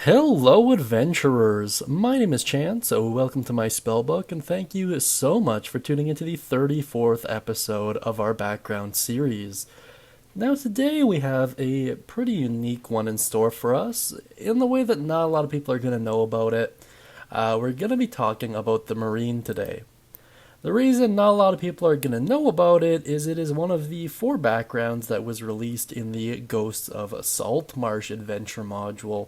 Hello, adventurers! My name is Chance, so welcome to my spellbook, and thank you so much for tuning into the 34th episode of our background series. Now, today we have a pretty unique one in store for us, in the way that not a lot of people are going to know about it. We're going to be talking about the Marine today. The reason not a lot of people are going to know about it is one of the four backgrounds that was released in the Ghosts of Saltmarsh adventure module.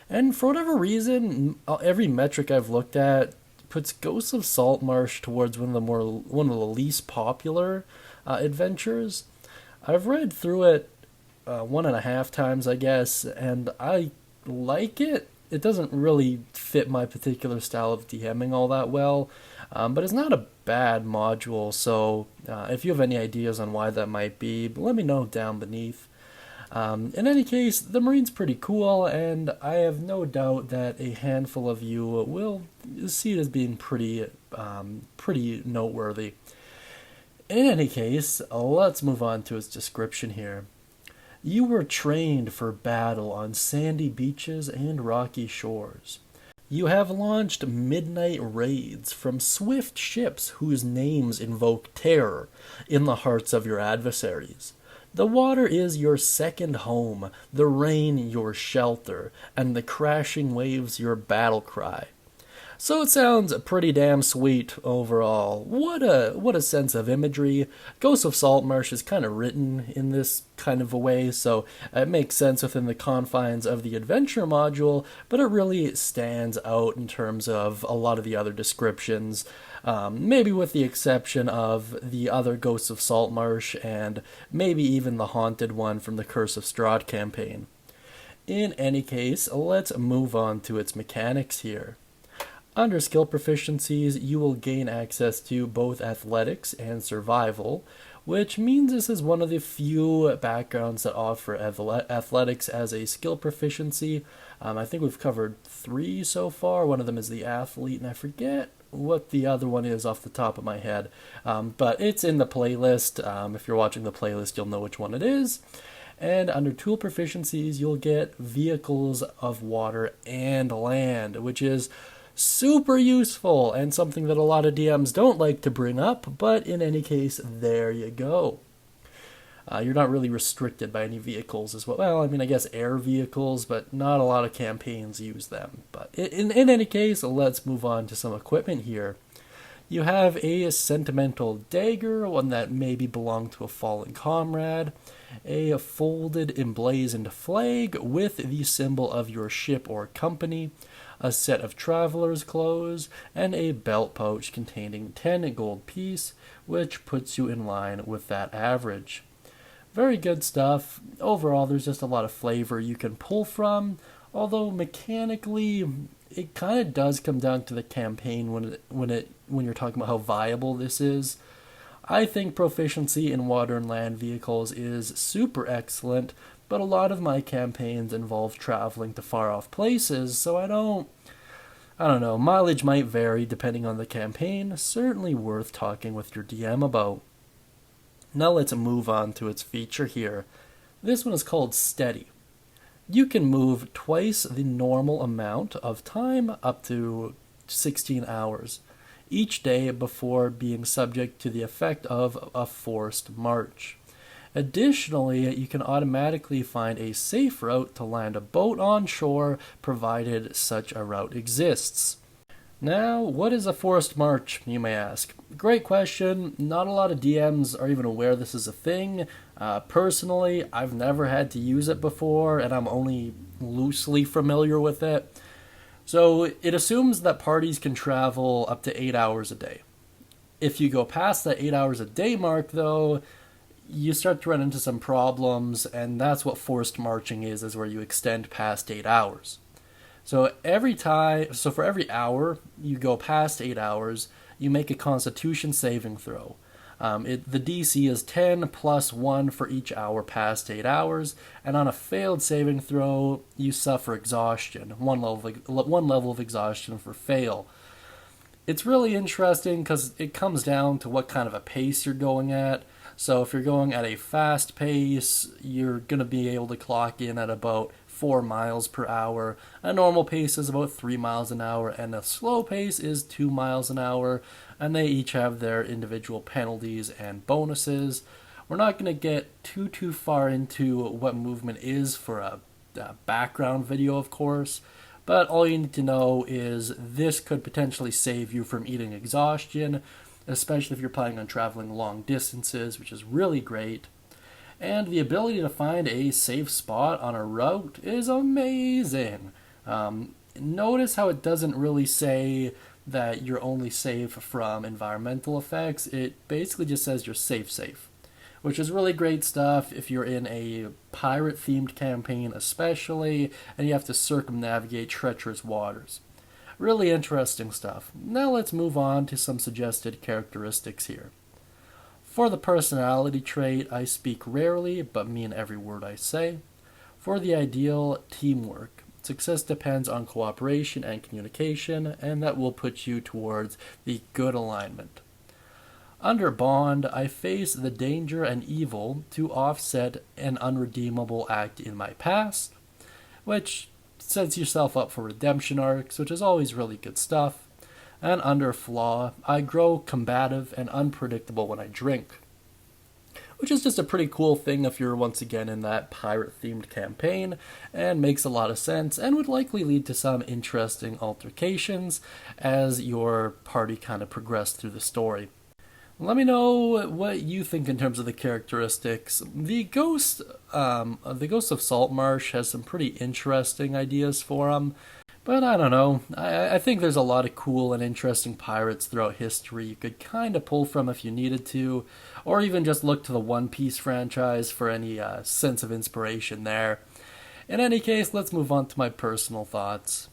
And for whatever reason, every metric I've looked at puts Ghosts of Saltmarsh towards one of the least popular adventures. I've read through it one and a half times, I guess, and I like it. It doesn't really fit my particular style of DMing all that well, but it's not a bad module. So if you have any ideas on why that might be, let me know down beneath. In any case, the Marine's pretty cool, and I have no doubt that a handful of you will see it as being pretty noteworthy. In any case, let's move on to its description here. You were trained for battle on sandy beaches and rocky shores. You have launched midnight raids from swift ships whose names invoke terror in the hearts of your adversaries. The water is your second home, the rain your shelter, and the crashing waves your battle cry. So it sounds pretty damn sweet overall. What a sense of imagery. Ghost of Saltmarsh is kind of written in this kind of a way, so it makes sense within the confines of the adventure module, but it really stands out in terms of a lot of the other descriptions. Maybe with the exception of the other Ghosts of Saltmarsh and maybe even the haunted one from the Curse of Strahd campaign. In any case, let's move on to its mechanics here. Under skill proficiencies, you will gain access to both athletics and survival, which means this is one of the few backgrounds that offer athletics as a skill proficiency. I think we've covered 3 so far. One of them is the athlete, and I forget what the other one is off the top of my head. But it's in the playlist. If you're watching the playlist, you'll know which one it is. And under tool proficiencies, you'll get vehicles of water and land, which is super useful and something that a lot of DMs don't like to bring up, but in any case, there you go. You're not really restricted by any vehicles as well. Well, I mean, I guess air vehicles, but not a lot of campaigns use them. But in any case, let's move on to some equipment here. You have a sentimental dagger, one that maybe belonged to a fallen comrade, a folded emblazoned flag with the symbol of your ship or company, a set of traveler's clothes, and a belt pouch containing 10 gold piece, which puts you in line with that average. Very good stuff. Overall, there's just a lot of flavor you can pull from, although mechanically, it kind of does come down to the campaign when you're talking about how viable this is. I think proficiency in water and land vehicles is super excellent, but a lot of my campaigns involve traveling to far off places, so I don't know, mileage might vary depending on the campaign. Certainly worth talking with your DM about. Now let's move on to its feature here. This one is called Steady. You can move twice the normal amount of time, up to 16 hours, each day before being subject to the effect of a forced march. Additionally, you can automatically find a safe route to land a boat on shore, provided such a route exists. Now, what is a forced march, you may ask? Great question. Not a lot of DMs are even aware this is a thing. Personally, I've never had to use it before, and I'm only loosely familiar with it. So, it assumes that parties can travel up to 8 hours a day. If you go past that 8 hours a day mark, though, you start to run into some problems, and that's what forced marching is where you extend past 8 hours. So for every hour you go past 8 hours, you make a Constitution saving throw. The DC is 10 plus 1 for each hour past 8 hours, and on a failed saving throw, you suffer exhaustion, one level of exhaustion for fail. It's really interesting because it comes down to what kind of a pace you're going at. So if you're going at a fast pace, you're going to be able to clock in at about 4 miles per hour. A normal pace is about 3 miles an hour, and a slow pace is 2 miles an hour, and they each have their individual penalties and bonuses. We're not going to get too far into what movement is for a background video, of course, but all you need to know is this could potentially save you from eating exhaustion, especially if you're planning on traveling long distances, which is really great. And the ability to find a safe spot on a route is amazing. Notice how it doesn't really say that you're only safe from environmental effects. It basically just says you're safe, which is really great stuff if you're in a pirate-themed campaign especially, and you have to circumnavigate treacherous waters. Really interesting stuff. Now let's move on to some suggested characteristics here. For the personality trait, I speak rarely, but mean every word I say. For the ideal, teamwork. Success depends on cooperation and communication, and that will put you towards the good alignment. Under bond, I face the danger and evil to offset an unredeemable act in my past, which sets yourself up for redemption arcs, which is always really good stuff. And under flaw, I grow combative and unpredictable when I drink, which is just a pretty cool thing if you're once again in that pirate-themed campaign, and makes a lot of sense, and would likely lead to some interesting altercations as your party kind of progressed through the story. Let me know what you think in terms of the characteristics. The Ghost of Saltmarsh has some pretty interesting ideas for him, but I don't know. I think there's a lot of cool and interesting pirates throughout history you could kind of pull from if you needed to, or even just look to the One Piece franchise for any sense of inspiration there. In any case, let's move on to my personal thoughts.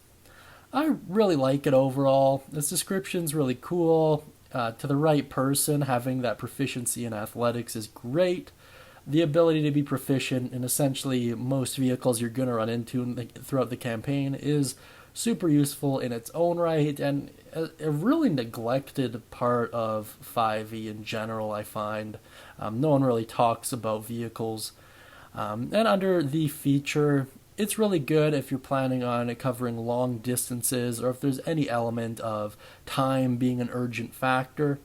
I really like it overall. This description's really cool. To the right person, having that proficiency in athletics is great. The ability to be proficient in essentially most vehicles you're going to run into throughout the campaign is super useful in its own right, and a really neglected part of 5e in general, I find. No one really talks about vehicles. And under the feature, it's really good if you're planning on covering long distances, or if there's any element of time being an urgent factor.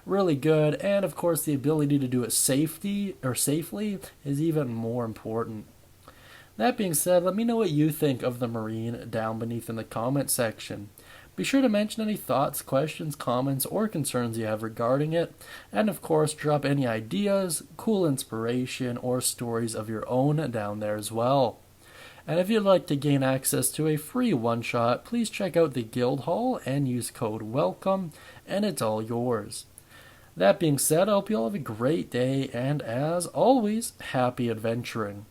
Really good, and of course the ability to do it safely is even more important. That being said, let me know what you think of the Marine down beneath in the comment section. Be sure to mention any thoughts, questions, comments, or concerns you have regarding it, and of course drop any ideas, cool inspiration, or stories of your own down there as well. And if you'd like to gain access to a free one-shot, please check out the Guild Hall and use code WELCOME, and it's all yours. That being said, I hope you all have a great day, and as always, happy adventuring.